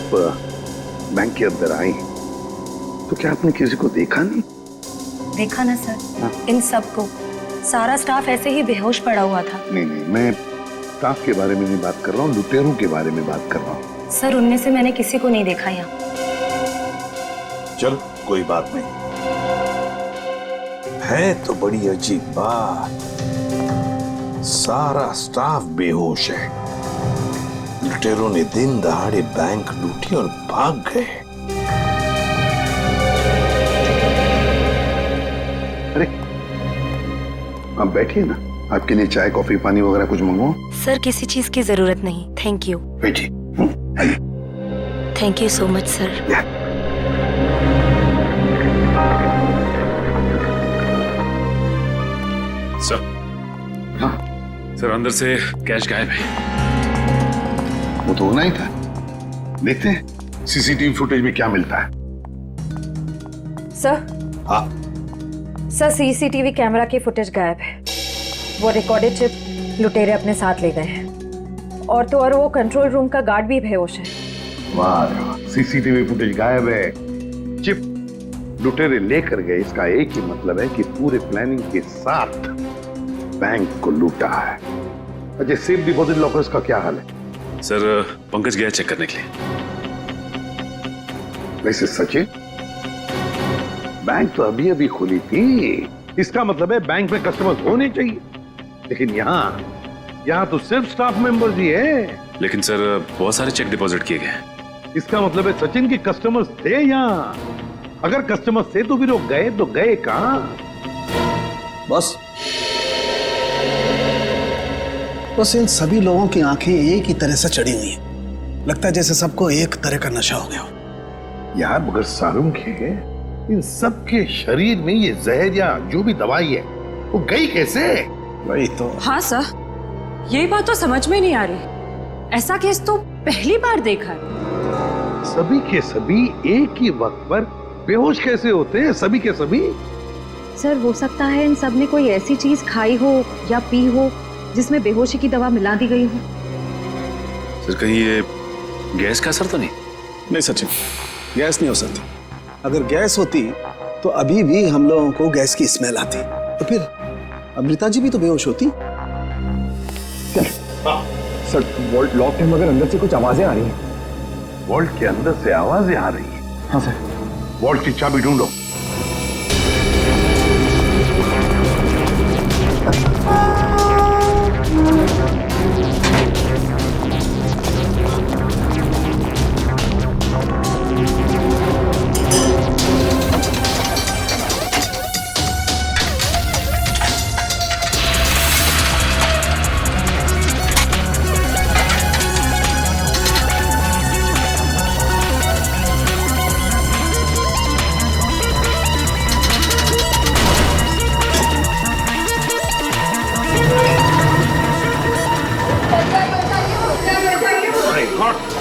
आप बैंक के अंदर आई तो क्या आपने किसी को देखा नहीं? देखा ना सर, इन सबको, सारा स्टाफ ऐसे ही बेहोश पड़ा हुआ था। नहीं, मैं स्टाफ के बारे में नहीं बात कर रहा हूँ, लुटेरों के बारे में बात कर रहा हूँ। सर, उनमें से मैंने किसी को नहीं देखा यहाँ। चल कोई बात नहीं, है तो बड़ी अजीब बात। सारा स्टाफ बेहोश है। लुटेरों ने दिन दहाड़े बैंक लूटी और भाग गए। अरे आप बैठिए ना, आपके लिए चाय कॉफी पानी वगैरह कुछ मंगवाओ? सर, किसी चीज की जरूरत नहीं, थैंक यू। बैठिए। Thank you so much sir. Sir, हाँ सर अंदर से कैश गायब है। वो तो होना ही था। देखते हैं सीसीटीवी फुटेज में क्या मिलता है। सर। हाँ सर, सीसीटीवी कैमरा की फुटेज गायब है। वो रिकॉर्डेड चिप लुटेरे अपने साथ ले गए हैं, और तो और वो कंट्रोल रूम का गार्ड भी बेहोश है। वाह, सीसीटीवी फुटेज गायब है, चिप लुटेरे लेकर गए। इसका एक ही मतलब है कि पूरे प्लानिंग के साथ बैंक को लूटा है। अच्छा, सेफ डिपॉजिट लॉकर्स का क्या हाल है? सर पंकज गया चेक करने के लिए। वैसे सचिन, बैंक तो अभी अभी खुली थी, इसका मतलब है बैंक में कस्टमर्स होने चाहिए, लेकिन यहाँ तो सिर्फ स्टाफ मेंबर्स ही है। लेकिन सर बहुत सारे चेक डिपॉजिट किए गए। इसका मतलब है सचिन के कस्टमर्स थे यहाँ। अगर कस्टमर्स थे तो फिर वो गए तो गए कहां? बस इन सभी लोगों की आंखें एक ही तरह से चढ़ी हुई हैं। लगता है जैसे सबको एक तरह का नशा हो गया हो। यार मगर सारुंग है, इन सब के शरीर में ये जहर या जो भी दवाई है वो गई कैसे? वही तो। हाँ सर, यही बात तो समझ में नहीं आ रही। ऐसा केस तो पहली बार देखा है। सभी के सभी एक ही वक्त पर बेहोश कैसे होते हैं? सभी के सभी। सर, हो सकता है इन सब ने कोई ऐसी चीज खाई हो या पी हो जिसमें बेहोशी की दवा मिला दी गई हो। सर कहीं ये गैस का असर तो नहीं? नहीं सचिन, गैस नहीं हो सकती। अगर गैस होती तो अभी भी हम लोगों को गैस की स्मेल आती, तो फिर अमृता जी भी तो बेहोश होती। सर, वॉल्ट लॉक है मगर अंदर से कुछ आवाजें आ रही हैं। वॉल्ट के अंदर से आवाजें आ रही है? हाँ सर। वॉल्ट की चाबी ढूंढो।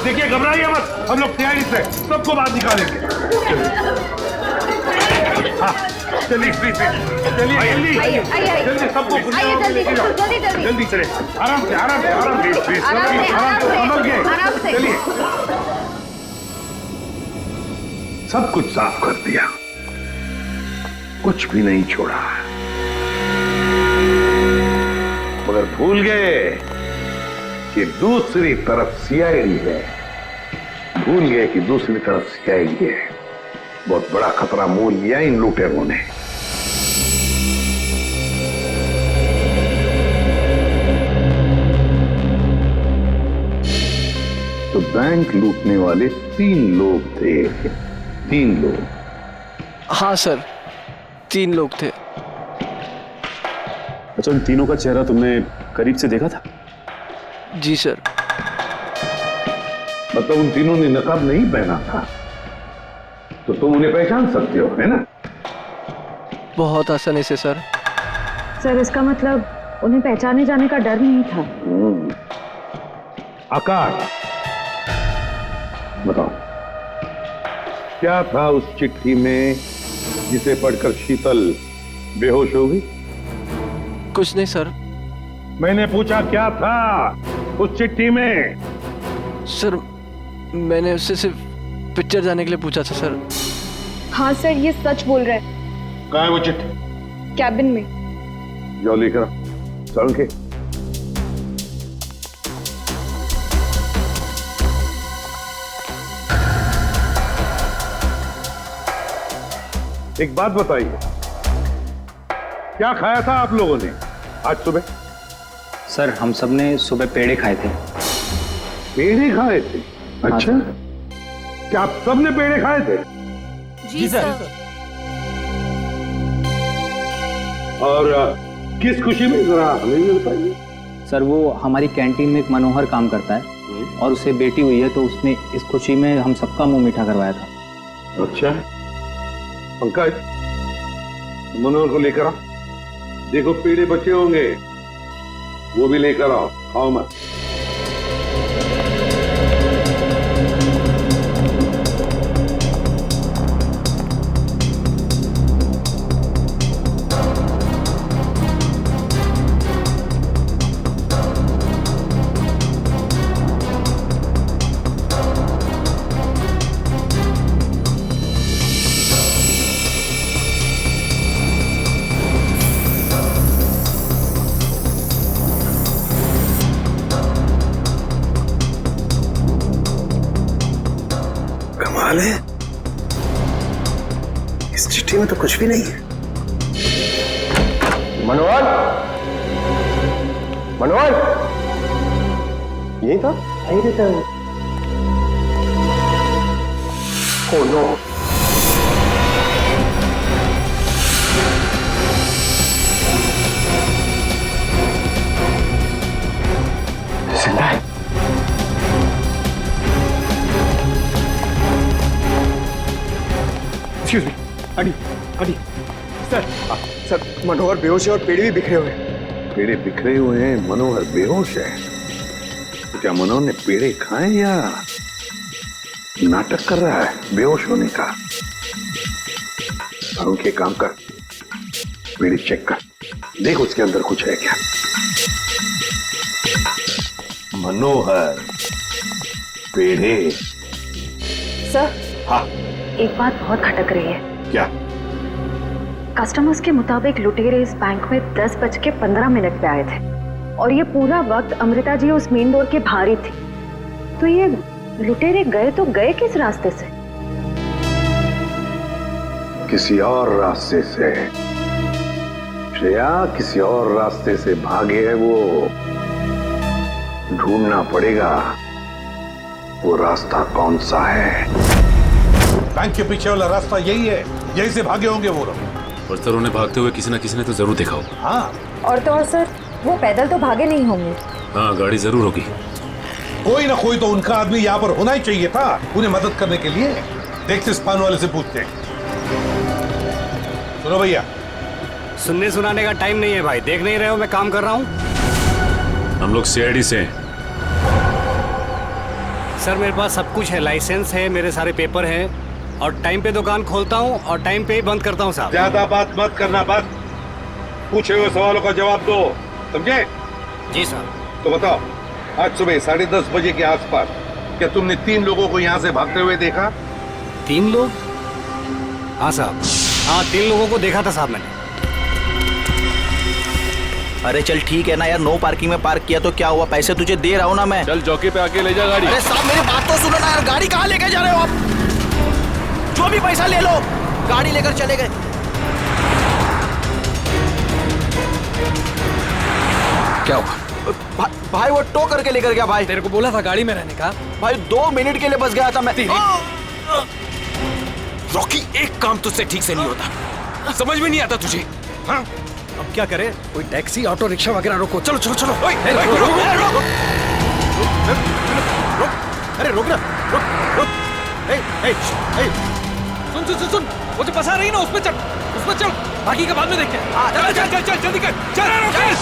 देखिए, घबराइए मत, हम लोग तैयारी से सबको बाहर निकालेंगे। हाँ, चलिए चलिए जल्दी सबको जल्दी चले। आराम से संभल के चलिए। सब कुछ साफ कर दिया, कुछ भी नहीं छोड़ा, मगर भूल गए कि दूसरी तरफ सीआईडी है। भूल गए कि दूसरी तरफ सीआईडी है। बहुत बड़ा खतरा मोल लिया इन लुटेरों ने। तो बैंक लूटने वाले 3 लोग थे। 3 लोग? हाँ सर, 3 लोग थे। अच्छा, उन तीनों का चेहरा तुमने करीब से देखा था? जी सर। मतलब उन तीनों ने नकाब नहीं पहना था, तो तुम उन्हें पहचान सकते हो, है ना? बहुत आसानी से सर। सर, इसका मतलब उन्हें पहचाने जाने का डर नहीं था। आकाश, बताओ क्या था उस चिट्ठी में जिसे पढ़कर शीतल बेहोश हो गई? कुछ नहीं सर। मैंने पूछा क्या था उस चिट्ठी में? सर मैंने उससे सिर्फ पिक्चर जाने के लिए पूछा था सर। हाँ सर, ये सच बोल रहा है। कहाँ है वो चिट्ठी? कैबिन में। जाओ लेकर आओ। सड़क के एक बात बताइए, क्या खाया था आप लोगों ने आज सुबह? सर हम सब ने सुबह पेड़े खाए थे। पेड़े खाए थे? अच्छा, क्या आप सब ने पेड़े खाए थे? जी सर। और किस खुशी में, जरा हमें भी बताइए। सर वो हमारी कैंटीन में एक मनोहर काम करता है और उसे बेटी हुई है, तो उसने इस खुशी में हम सबका मुंह मीठा करवाया था। अच्छा, पंकज मनोहर को लेकर आओ। देखो पेड़े बचे होंगे, वो भी लेकर आओ, खाओ मत। कमाल है, इस चिट्ठी में तो कुछ भी नहीं है। मनोहर, मनोहर यही था? यही था। Oh no. जिंदा है। एक्सक्यूज मी, अडी अडी सर, सर मनोहर बेहोश है और पेड़े भी बिखरे हुए हैं। पेड़े बिखरे हुए हैं, मनोहर बेहोश है। तो क्या मनोहर ने पेड़े खाए या नाटक कर रहा है बेहोश होने का? अरुण के काम कर, पेड़े चेक कर, देख उसके अंदर कुछ है क्या। मनोहर, पेड़े। सर, हाँ एक बात बहुत खटक रही है। क्या? कस्टमर्स के मुताबिक लुटेरे इस बैंक में 10:15 पे आए थे और ये पूरा वक्त अमृता जी उस मेन डोर के बाहर ही थी। तो ये लुटेरे गए तो गए किस रास्ते से? किसी और रास्ते से श्रेया, किसी और रास्ते से भागे हैं वो। ढूंढना पड़ेगा वो रास्ता कौन सा है। बैंक के पीछे वाला रास्ता यही है, यही से भागे होंगे वो लोग। और सर उन्हें भागते हुए किसी न किसी ने तो जरूर देखा होगा। हाँ, और तो और सर, वो पैदल तो भागे नहीं होंगे। हाँ, गाड़ी जरूर होगी। कोई ना कोई तो उनका आदमी यहाँ पर होना ही चाहिए था उन्हें मदद करने के लिए। देखते इस पान वाले से पूछते हैं। सुनो भैया, सुनने सुनाने का टाइम नहीं है भाई, देख नहीं रहे हो मैं काम कर रहा हूँ। हम लोग सीआईडी से हैं। सर मेरे पास सब कुछ है, लाइसेंस है, मेरे सारे पेपर हैं और टाइम पे दुकान खोलता हूँ और टाइम पे ही बंद करता हूँ साहब। ज्यादा बात मत करना, बस पूछे हुए सवालों का जवाब दो, समझे? जी साहब। तो बताओ, आज सुबह 10:30 बजे के आसपास क्या तुमने 3 लोगों को यहाँ से भागते हुए देखा? 3 लोग? हाँ साहब, हाँ 3 लोगों को देखा था साहब मैंने। अरे चल ठीक है ना यार, नो पार्किंग में पार्क किया तो क्या हुआ, पैसे तुझे दे रहा हूँ ना मैं। चल चौकी पे आके ले जा गाड़ी। अरे साहब मेरी बात तो सुनो ना यार, गाड़ी कहाँ लेके जा रहे हो आप? जो भी पैसा ले लो, गाड़ी लेकर चले गए। क्या हुआ? भाई वो टो करके लेकर गया भाई। तेरे को बोला था गाड़ी में रहने का। भाई 2 मिनट के लिए बस गया था मैं। रॉकी, एक काम तुझसे ठीक से नहीं होता, समझ में नहीं आता तुझे? हाँ? अब क्या करे, कोई टैक्सी ऑटो रिक्शा वगैरह रोको। चलो चलो चलो। अरे रोक ना, रुक। सुन सुन, वो जो फंसा रही ना उस पे चढ़, बाकी का बाद में देखते हैं। चल जल्दी कर, चल।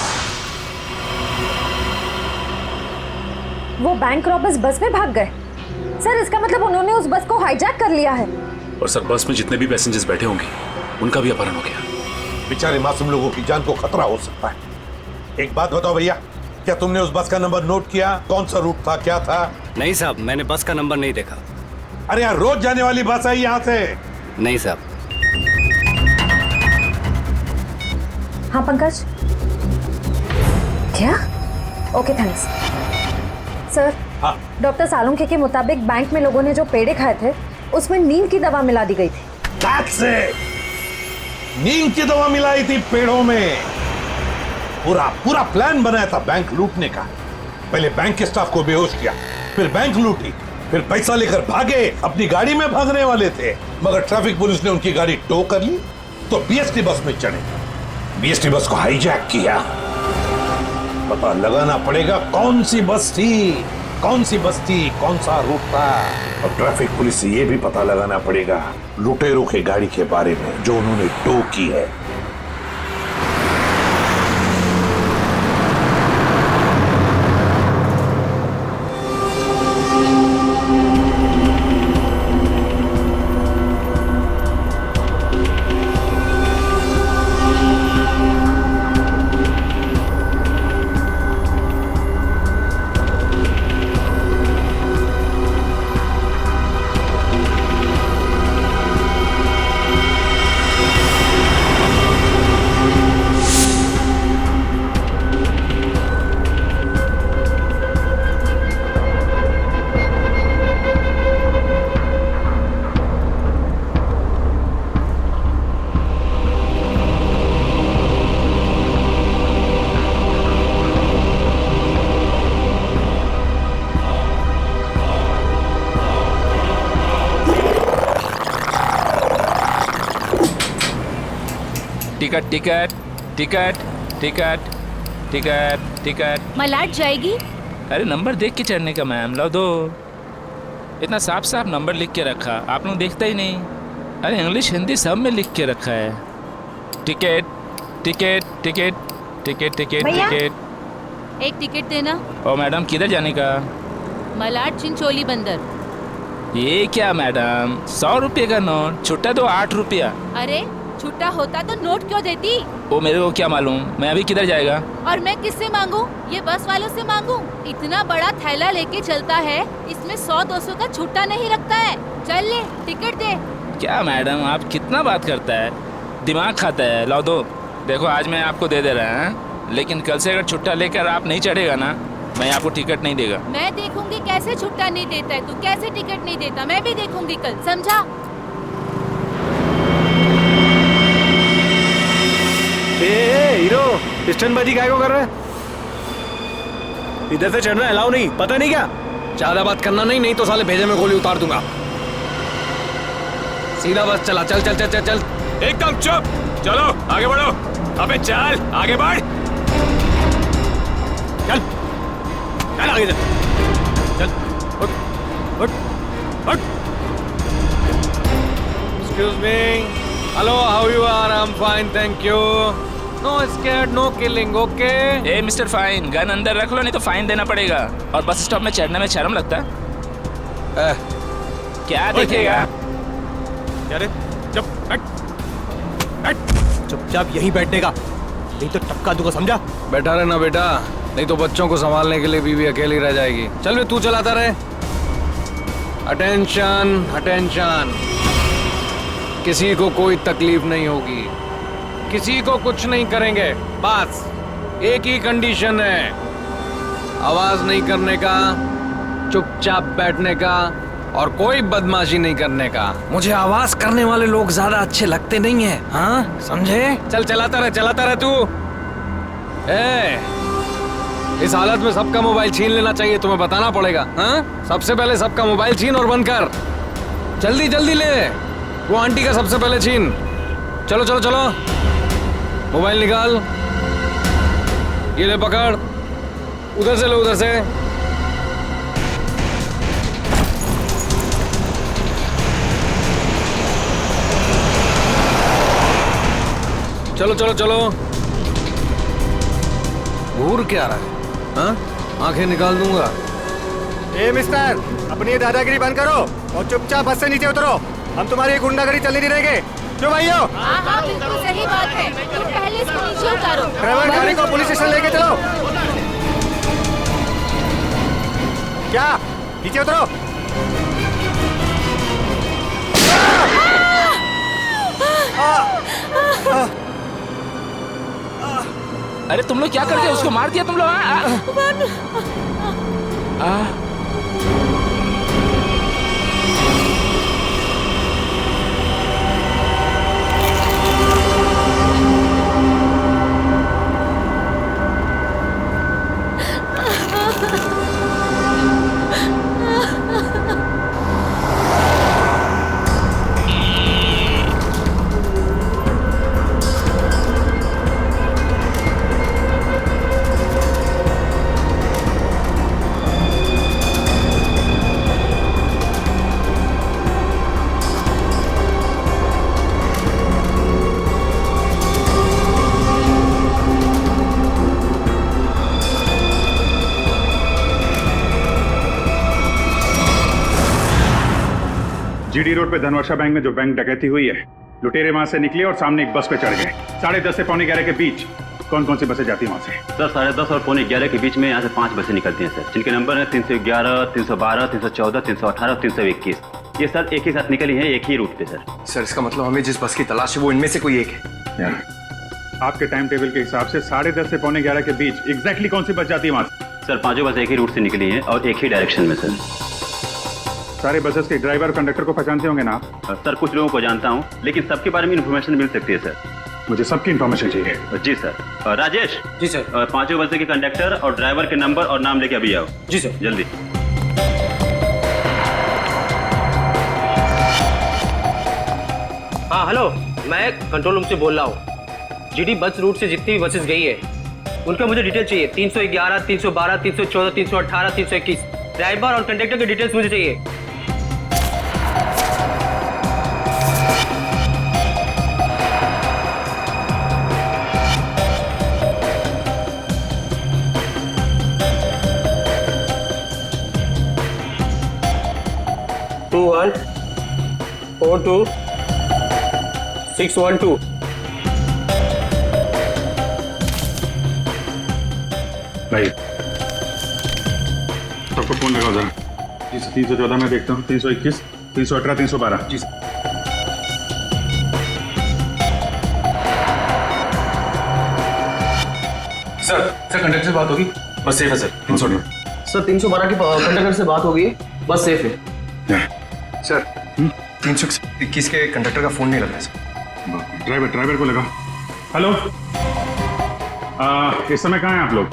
वो बैंक रॉबर्स बस में भाग गए। सर इसका मतलब उन्होंने उस बस को हाईजैक कर लिया है। और सर बस में जितने भी पैसेंजर्स बैठे होंगे उनका भी अपहरण हो गया। बेचारे मासूम लोगों की जान को खतरा हो सकता है। एक बात बताओ भैया, क्या तुमने उस बस का नंबर नोट किया? कौन सा रूट था, क्या था? नहीं साहब, मैंने बस का नंबर नहीं देखा। अरे यार, रोज जाने वाली बस है यहाँ से। नहीं साहब। हाँ पंकज, क्या? Okay thanks sir. हाँ। डॉक्टर सालुंखे के मुताबिक बैंक में लोगों ने जो पेड़े खाए थे उसमें नींद की दवा मिला दी गई थी। That's it! नींद की दवा मिलाई थी पेड़ों में। पूरा प्लान बनाया था बैंक लूटने का। पहले बैंक के स्टाफ को बेहोश किया, फिर बैंक लूटी, फिर पैसा लेकर भागे। अपनी गाड़ी में भागने वाले थे, मगर ट्रैफिक पुलिस ने उनकी गाड़ी टो कर ली तो बीएसटी बस में चढ़े। बीएसटी बस को हाईजैक किया। पता लगाना पड़ेगा कौन सी बस थी, कौन सा रूट था। और ट्रैफिक पुलिस से यह भी पता लगाना पड़ेगा लुटेरों के गाड़ी के बारे में जो उन्होंने टो की है। Ticket ticket ticket ticket ticket ticket. Malad जाएगी? अरे नंबर देख के चढ़ने का मैम, लो दो। इतना साफ साफ नंबर लिख के रखा, आप लोग देखता ही नहीं। अरे इंग्लिश हिंदी सब में लिख के रखा है। Ticket ticket ticket ticket ticket ticket. एक टिकट देना। ओ मैडम, किधर जाने का? मलाड चिंचोली बंदर। ये क्या मैडम, 100 रुपये का नोट, छुट्टा दो 8 रुपया। अरे छुट्टा होता तो नोट क्यों देती? वो मेरे को क्या मालूम, मैं अभी किधर जाएगा? और मैं किससे मांगू? ये बस वालों से मांगू? इतना बड़ा थैला लेके चलता है, इसमें 100-200 का छुट्टा नहीं रखता है। चल ले, टिकट दे। क्या मैडम, आप कितना बात करता है, दिमाग खाता है। लो दो। देखो आज मैं आपको दे रहा है, लेकिन कल से अगर छुट्टा लेकर आप नहीं चढ़ेगा ना, मैं आपको टिकट नहीं देगा। मैं देखूंगी कैसे छुट्टा नहीं देता है, तू कैसे टिकट नहीं देता, मैं भी देखूंगी कल, समझा? हीरो, स्टंटबाजी काय को कर रहा है? इधर से चढ़ना अलाउ नहीं, पता नहीं क्या? ज्यादा बात करना नहीं, नहीं तो साले भेजे में गोली उतार दूंगा। सीधा बस चला, चल चल चल चल चल। एकदम चुप, चलो आगे बढ़ो। अबे चल आगे बढ़, चल चल आगे चल, चल उठ उठ उठ। Excuse me. Hello, how you are? I'm fine, thank you. No scared, no killing, okay? A mister fine, gun अंदर रख लो, नहीं तो फाइन देना पड़ेगा। और बस स्टॉप में चढ़ने में शर्म लगता है? क्या देखेगा? अरे चुप बैठ, चुपचाप यहीं बैठने का, नहीं तो टपका दूंगा, समझा? बैठा रहना बेटा, नहीं तो बच्चों को संभालने के लिए बीवी अकेली रह जाएगी। चल वे तू चलाता रहे। अटेंशन अटेंशन, किसी को कोई तकलीफ नहीं होगी, किसी को कुछ नहीं करेंगे। बस एक ही कंडीशन है, आवाज नहीं करने का, चुपचाप बैठने का और कोई बदमाशी नहीं करने का। मुझे आवाज करने वाले लोग ज्यादा अच्छे लगते नहीं हैं, हाँ समझे? चल चलाता रहे तू। इस हालत में सबका मोबाइल छीन लेना चाहिए, तुम्हें बताना पड़ेगा। हाँ, सबसे पहले सबका मोबाइल छीन और बंद कर। जल्दी जल्दी ले, वो आंटी का सबसे पहले छीन। चलो चलो चलो, मोबाइल निकाल, ये ले पकड़, उधर से लो, उधर से। चलो चलो चलो। घूर क्या रहा है? हाँ, आंखें निकाल दूंगा। ए मिस्टर, अपनी ये दादागिरी बंद करो और चुपचाप बस से नीचे उतरो। हम तुम्हारी गुंडागर्दी चलने नहीं देंगे। क्यों भाइयों? हाँ, बिल्कुल सही बात है। तुम पहले इसको नीचे उतारो। ड्राइवर गाड़ी को पुलिस स्टेशन लेके चलो। क्या नीचे उतरो। अरे तुम लोग क्या करते हो? उसको मार दिया तुम लोग? जीडी रोड पे धनवर्षा बैंक में जो बैंक डकैती हुई है, लुटेरे वहां से निकले और सामने एक बस पे चढ़ गए। 10:30 से 11:15 के बीच कौन कौन सी बसें जाती हैं वहां से? सर 10:30 और 11:15 के बीच में यहाँ से 5 बसें निकलती हैं सर, जिनके नंबर है 311, 312, 314, 318 और 321। ये सर एक ही साथ निकली है, एक ही रूट पे सर। सर इसका मतलब हमें जिस बस की तलाश है वो इनमें से कोई एक है। आपके टाइम टेबल के हिसाब से 10:30 से 11:15 के बीच एग्जैक्टली कौन सी बस जाती है वहां से? सर 5 बसें एक ही रूट से निकली हैं और एक ही डायरेक्शन में सर। सारे बसेस के ड्राइवर और कंडक्टर को पहचानते होंगे ना आप? सर कुछ लोगों को जानता हूँ, लेकिन सबके बारे में इन्फॉर्मेशन मिल सकती है सर। मुझे सबकी इन्फॉर्मेशन चाहिए। जी सर। राजेश। जी सर। 5 बसे के कंडक्टर और ड्राइवर के नंबर और नाम लेके अभी आओ। जी सर। जल्दी। हाँ हेलो, मैं कंट्रोल रूम से बोल रहा हूँ। जीडी बस रूट से जितनी भी बसेस गई है उनका मुझे डिटेल चाहिए। 311, 312, 314, 318, 321 ड्राइवर और कंडक्टर की डिटेल्स मुझे चाहिए। टू 1 4 2 6 1 2। भाई सबको फोन लगाओ जरा। 314 में देखता हूँ, 321, 318, 312। जी सर। सर कंडक्टर से बात होगी, बस सेफ है सर। 318 सर 312 की कंडक्टर से बात होगी, बस सेफ है। सर 321 के कंडक्टर का फोन नहीं लग रहा सर। ड्राइवर को लगा। हेलो, इस समय कहाँ हैं आप लोग?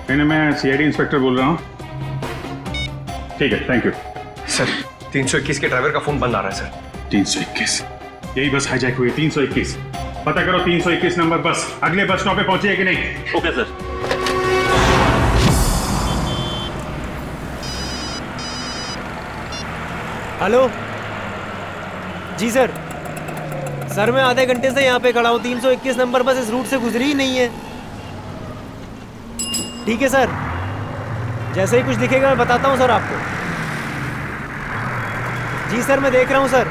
मैंने मैं सीआईडी इंस्पेक्टर बोल रहा हूँ। ठीक है, थैंक यू। सर 321 के ड्राइवर का फोन बंद आ रहा है सर। 321, यही बस हाईजैक हुई है। 321 पता करो, 321 नंबर बस अगले बस स्टॉप पे पहुंची है कि नहीं? Okay sir. हेलो जी सर। सर मैं आधे घंटे से यहाँ पे खड़ा हूँ, 321 नंबर बस इस रूट से गुजरी ही नहीं है। ठीक है सर, जैसे ही कुछ दिखेगा मैं बताता हूँ सर आपको। जी सर मैं देख रहा हूँ सर।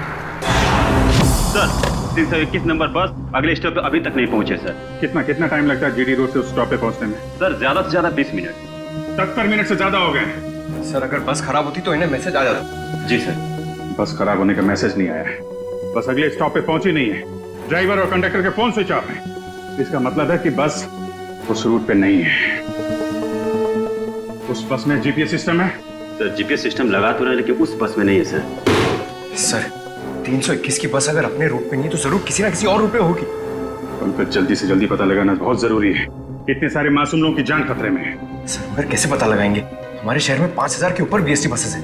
सर 321 नंबर बस अगले स्टॉप पे अभी तक नहीं पहुंचे सर। कितना टाइम लगता है जीडी रोड से उस स्टॉप पे पहुंचने में? सर ज्यादा से ज्यादा 20 मिनट। 70 मिनट से ज्यादा हो गए। सर अगर बस खराब होती तो इन्हें मैसेज आ जाता। जी सर। बस खराब होने का मैसेज नहीं आया है, बस अगले स्टॉप पे पहुंची नहीं है। ड्राइवर और कंडक्टर के फोन स्विच ऑफ है। इसका मतलब है कि बस उस रूट पे नहीं है। उस बस में जीपीएस सिस्टम है? सर जीपीएस सिस्टम लगा तो रहा है, लेकिन उस बस में नहीं है सर। सर 321 की बस अगर अपने रूट पे नहीं तो जरूर किसी ना किसी और रूट पे होगी। उनको जल्दी से जल्दी पता लगाना बहुत जरूरी है। इतने सारे मासूम लोगों की जान खतरे में है। सर मगर कैसे पता लगाएंगे? हमारे शहर में 5000 के ऊपर बीएसटी बसेस हैं।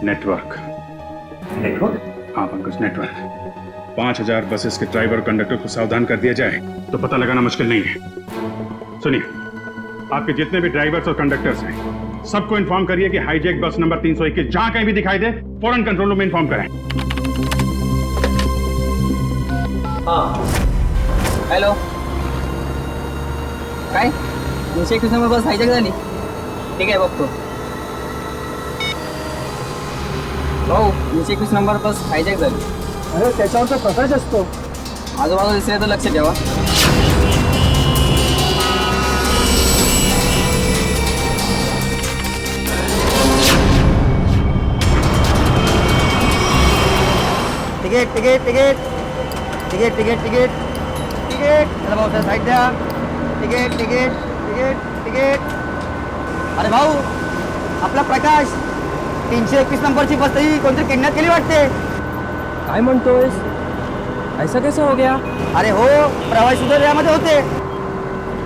नेटवर्क? हाँ पंकज, नेटवर्क। 5000 बसेस के ड्राइवर कंडक्टर को सावधान कर दिया जाए तो पता लगाना मुश्किल नहीं है। सुनिए, आपके जितने भी ड्राइवर्स और कंडक्टर्स हैं सबको इन्फॉर्म करिए कि हाईजैक बस नंबर 321 जहां कहीं भी दिखाई दे फौरन कंट्रोल रूम में इन्फॉर्म करें। हाँ हेलो, काय 321 नंबर बस हायजॅक झाली? ठीक आहे बघतो भाऊ। 321 नंबर बस हायजॅक झाली। अरे त्याच्यावर तर प्रकाश असतो। आजूबाजूला दिसले तर लक्ष ठेवा। Ticket ticket ticket ticket ticket ticket ticket चला भाऊ सर साईड द्या टिकट टिकट टिकट टिकट अरे भाऊ आपला प्रकाश 321 नंबरची बस ही कोणतरी किडनॅप केली वाटते काय म्हणतोयस ऐसा कैसा हो गया अरे हो प्रवासी सुद्धा यामध्ये होते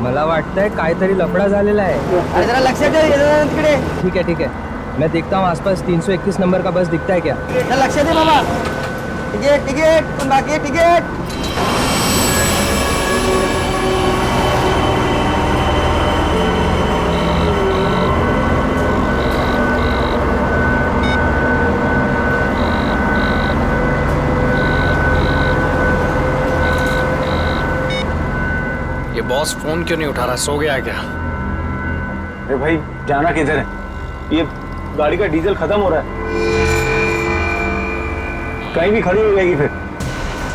मला वाटतंय काहीतरी लफडा झालेला आहे अरे जरा लक्षात दे जरा तिकडे ठीक है मैं देखता हूँ आसपास 321 नंबर का बस दिखता है क्या जरा लक्षात दे बाबा टिकट टिकट पण बाकी आहे टिकट ये बॉस फोन क्यों नहीं उठा रहा, सो गया क्या? अरे भाई जाना किधर है? ये गाड़ी का डीजल खत्म हो रहा है, कहीं भी खड़ी हो जाएगी फिर।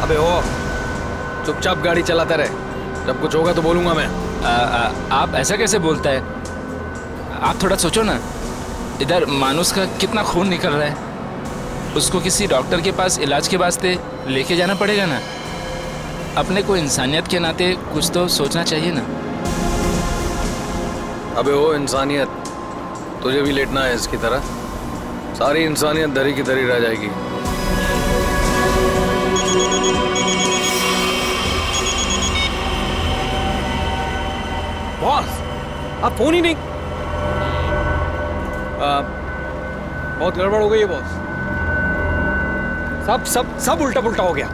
अबे ओ चुपचाप गाड़ी चलाते रहे, जब कुछ होगा तो बोलूंगा मैं। आप ऐसा कैसे बोलता है? आप थोड़ा सोचो ना, इधर मानुस का कितना खून निकल रहा है, उसको किसी डॉक्टर के पास इलाज के वास्ते लेके जाना पड़ेगा ना। अपने को इंसानियत के नाते कुछ तो सोचना चाहिए ना। अबे ओ इंसानियत, तुझे भी लेटना है इसकी तरह? सारी इंसानियत दरी की दरी रह जाएगी। बॉस आप फोन ही नहीं। बहुत गड़बड़ हो गई है बॉस, सब सब सब उल्टा पुल्टा हो गया।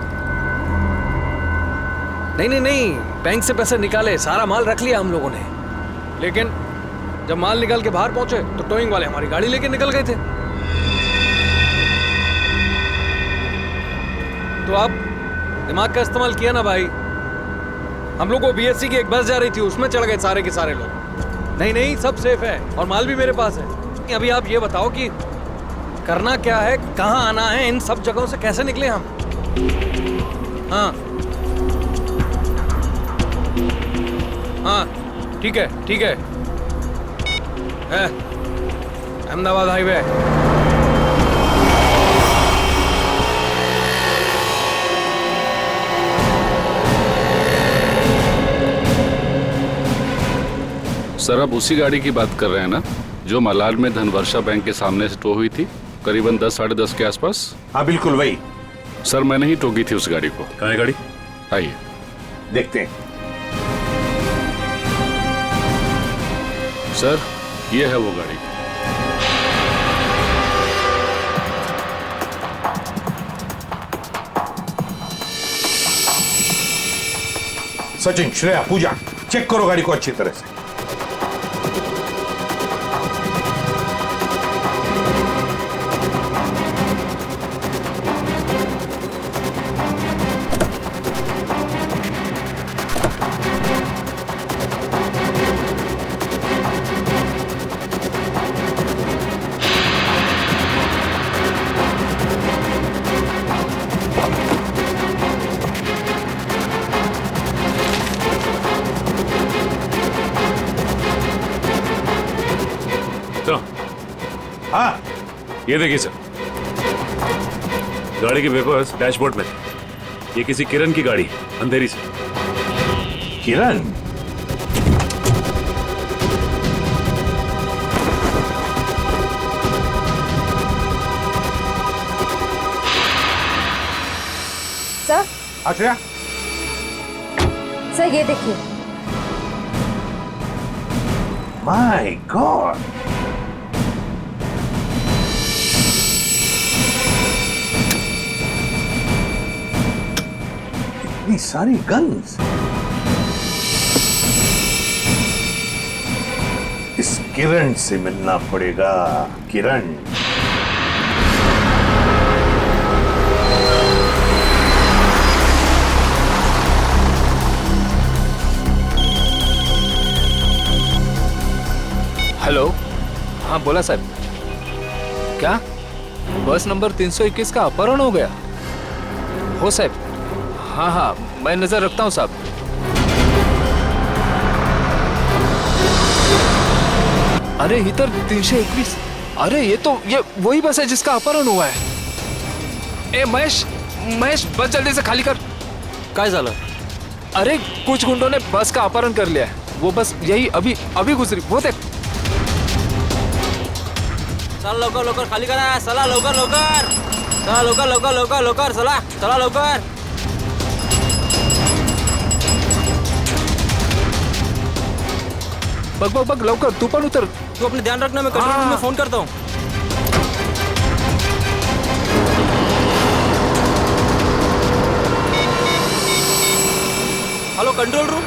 नहीं, बैंक से पैसे निकाले, सारा माल रख लिया हम लोगों ने, लेकिन जब माल निकाल के बाहर पहुंचे तो टोइंग वाले हमारी गाड़ी लेके निकल गए थे। तो आप दिमाग का इस्तेमाल किया ना भाई। हम लोग को बीएससी की एक बस जा रही थी, उसमें चढ़ गए सारे के सारे लोग। नहीं सब सेफ है और माल भी मेरे पास है। अभी आप ये बताओ कि करना क्या है, कहाँ आना है, इन सब जगहों से कैसे निकले हम? हाँ ठीक है अहमदाबाद हाईवे। सर आप उसी गाड़ी की बात कर रहे हैं ना जो मलाड में धनवर्षा बैंक के सामने से टो हुई थी करीबन 10 साढ़े 10 के आसपास? हाँ बिल्कुल वही। सर मैंने ही टोकी थी उस गाड़ी को। कहाँ है गाड़ी? आइए देखते हैं। सर ये है वो गाड़ी। सचिन, श्रेया, पूजा, चेक करो गाड़ी को अच्छी तरह से। हाँ ये देखिए सर, गाड़ी के पेपर्स डैशबोर्ड में। ये किसी किरण की गाड़ी, अंधेरी से। किरण? सर। आश्रया, सर ये देखिए। माय गॉड, इतनी सारी गन्स। इस किरण से मिलना पड़ेगा। किरण, हेलो। हाँ बोला साहब। क्या बस नंबर 321 का अपहरण हो गया? हो साहब। हाँ मैं नजर रखता हूँ साहब। अरे इधर 321। अरे ये वही बस है जिसका अपहरण हुआ है। ए महेश, महेश बस जल्दी से खाली कर। काय झालं? अरे कुछ गुंडों ने बस का अपहरण कर लिया है। वो बस यही अभी अभी गुजरी, वो देख। चला लवकर लवकर खाली करा, चला लवकर लवकर, चला लवकर लवकर लवकर लवकर, चला चला लवकर। बघ बघ बघ लवकर, तू पण उतर। तू अपने ध्यान रखना, मैं कंट्रोल रूम में फोन करता हूँ। Hello control room.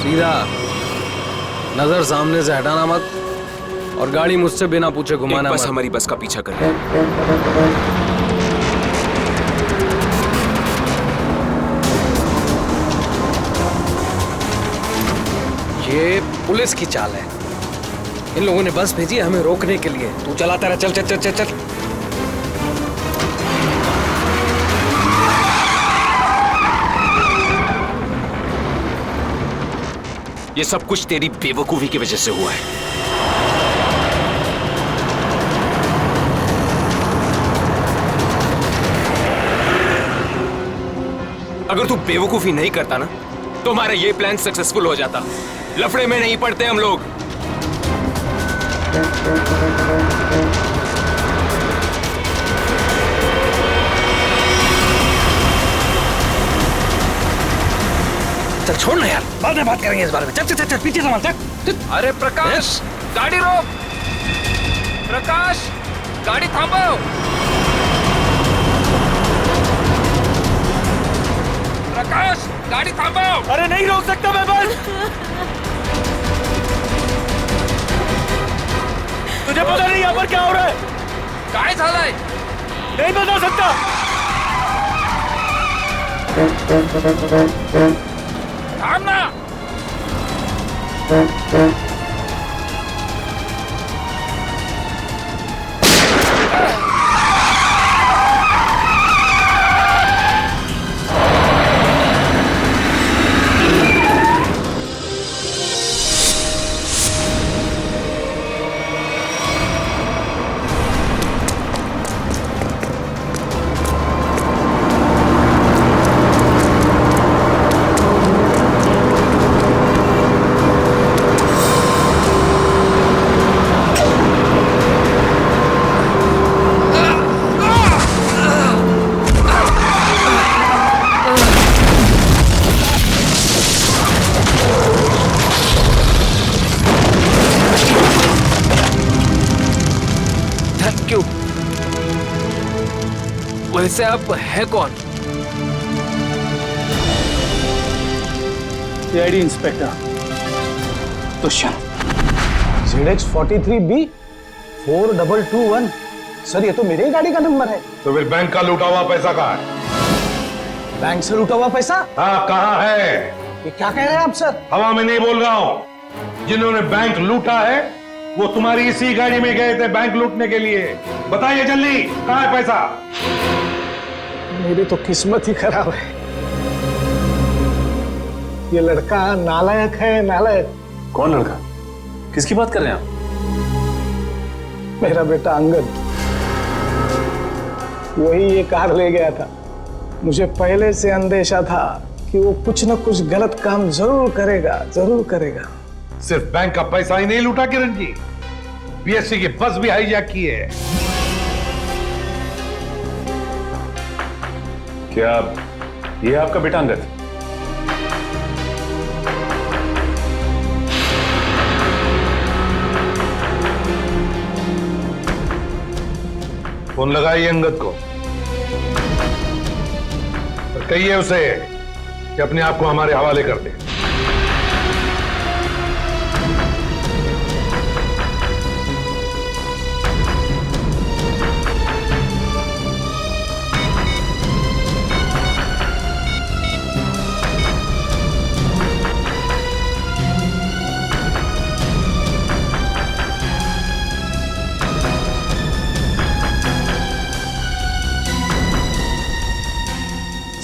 सीधा नजर सामने से हटाना मत, और गाड़ी मुझसे बिना पूछे घुमाना बस मत। हमारी बस का पीछा कर रही है। ये पुलिस की चाल है। इन लोगों ने बस भेजी है हमें रोकने के लिए। तू चलाता रहा, चल चल चल चल चल। ये सब कुछ तेरी बेवकूफी की वजह से हुआ है। अगर तू बेवकूफी नहीं करता ना तो हमारा ये प्लान सक्सेसफुल हो जाता। लफड़े में नहीं पड़ते हम लोग। चल छोड़ ना यार, बाद में बात करेंगे इस बारे में। चल चल चल, चल पीछे संभाल, चल। अरे प्रकाश, गाड़ी रोक। प्रकाश, गाड़ी थांबो। प्रकाश, गाड़ी थांबो। अरे नहीं रोक सकता मैं बस। तुझे पता नहीं यहाँ पर क्या हो रहा है? काय झालंय? नहीं बता सकता। थांब ना। वैसे आप है कौन? CID inspector Dushyant. ZX43B 4221। Sir ये तो मेरे ही गाड़ी का नंबर है। तो फिर बैंक का लूटा हुआ पैसा कहाँ है? बैंक से लूटा हुआ पैसा? हाँ कहाँ है? ये क्या कह रहे हैं आप सर? हवा में नहीं बोल रहा हूँ। जिन्होंने बैंक लूटा है वो तुम्हारी इसी गाड़ी में गए थे बैंक लूटने के लिए। बताइए जल्दी, कहाँ है पैसा? मेरी तो किस्मत ही खराब है। ये लड़का नालायक है, नालायक। कौन लड़का? किसकी बात कर रहे हैं आप? मेरा बेटा अंगद, वही ये कार ले गया था। मुझे पहले से अंदेशा था कि वो कुछ न कुछ गलत काम जरूर करेगा, जरूर करेगा। सिर्फ बैंक का पैसा ही नहीं लूटा किरण जी, बीएससी की बस भी हाईजैक की है। क्या ये आपका बेटा अंगद? फोन लगाइए अंगद को और कहिए उसे कि अपने आप को हमारे हवाले कर दे।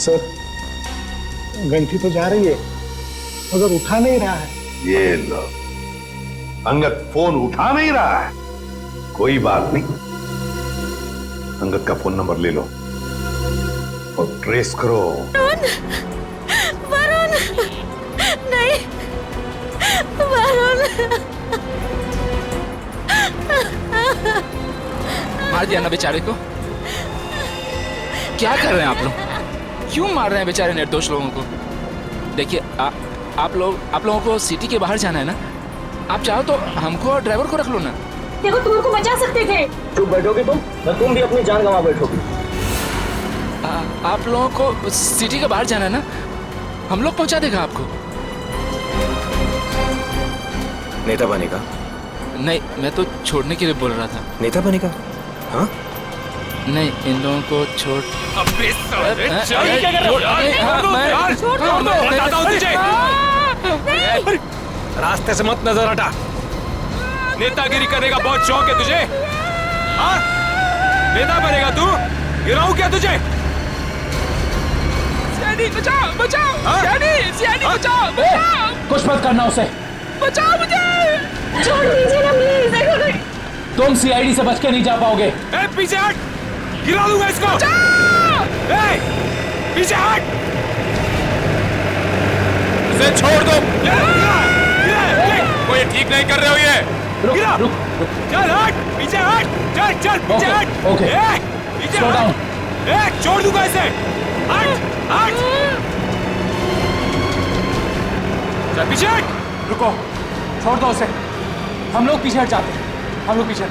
सर, घंटी तो जा रही है मगर उठा नहीं रहा है। ये लो, अंगद फोन उठा नहीं रहा है। कोई बात नहीं, अंगद का फोन नंबर ले लो और ट्रेस करो। वरुण, नहीं, वरुण। मार दिया ना बेचारे को। क्या कर रहे हैं आप लोग? क्यों मार रहे हैं बेचारे निर्दोष लोगों को? देखिए आप लोगों को सिटी के बाहर जाना है ना, आप चाहो तो हमको और ड्राइवर को रख लो ना। देखो, तुम उनको बचा सकते थे। चुप बैठोगे तुम भी अपनी जान गंवा बैठोगे। आप लोगों को सिटी के बाहर जाना है ना, हम लोग पहुंचा देगा आपको। नेता बनेगा? नहीं, मैं तो छोड़ने के लिए बोल रहा था। नेता बनेगा? हाँ? नहीं, इन लोगों को छोड़। अबे साले, रास्ते से मत नजर हटा। नेतागिरी करने का बहुत शौक है तुझे? हाँ? नेता बनेगा तू? गिराऊं क्या तुझे? सीआईडी बचाओ, बचाओ, सीआईडी बचाओ, बचाओ। कुछ मत करना उसे। बचाओ मुझे। छोड़ दीजिए ना प्लीज। तुम सीआईडी से बच के नहीं जा पाओगे। पीछे हट, गिरा दूंगा इसको। पीछे हट, इसे छोड़ दो। कोई ठीक नहीं कर रहे हो ये। रुक। चल हट, पीछे हट, चल पीछे हट। ओके, पीछे हट, छोड़ दूंगा इसे। हट। चल पीछे हट। रुको, छोड़ दो उसे। हम लोग पीछे हट जाते हैं। हम लोग पीछे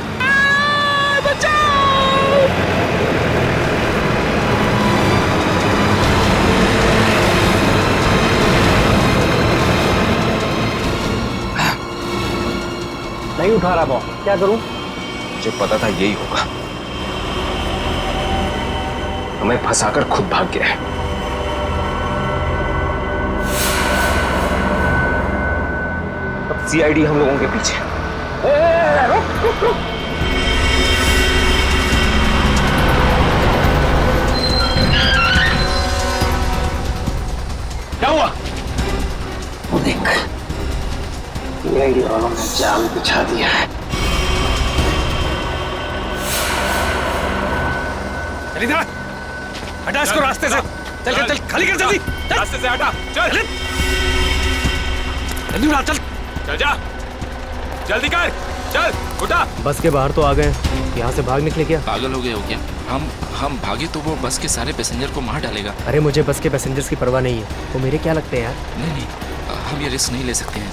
नहीं उठा रहा। बॉल क्या करूं? मुझे पता था यही होगा। हमें फंसाकर खुद भाग गया है। अब सीआईडी हम लोगों के पीछे। रुक। क्या हुआ? वो देख, सीआईडी वालों ने जाल बिछा दिया है। इधर हटा इसको रास्ते से। चल खाली कर जल्दी। रास्ते से हटा। चल जल्दी उड़ा। चल जा, जल्दी कर। चल उठा। बस के बाहर तो आ गए, यहाँ से भाग निकले क्या? पागल हो गए हो क्या? हम भागे तो वो बस के सारे पैसेंजर को मार डालेगा। अरे मुझे बस के पैसेंजर्स की परवाह नहीं है। वो मेरे क्या लगते हैं यार? नहीं, हम ये रिस्क नहीं ले सकते हैं।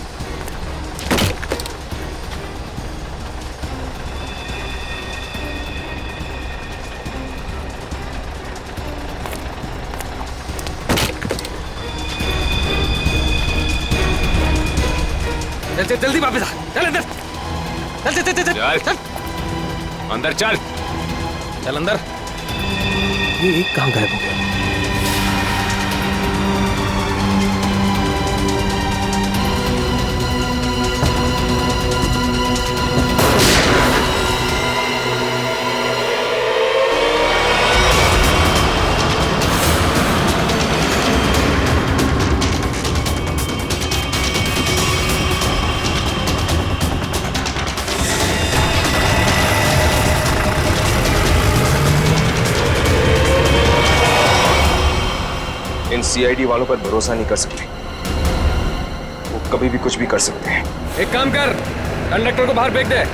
चल जल्दी वापस आ। चल अंदर। चल अंदर। चल अंदर। ये एक कहाँ गायब हो गया? इन सीआईडी वालों पर भरोसा नहीं कर सकते। वो कभी भी कुछ भी कर सकते हैं। एक काम कर, कंडक्टर को बाहर फेंक दे।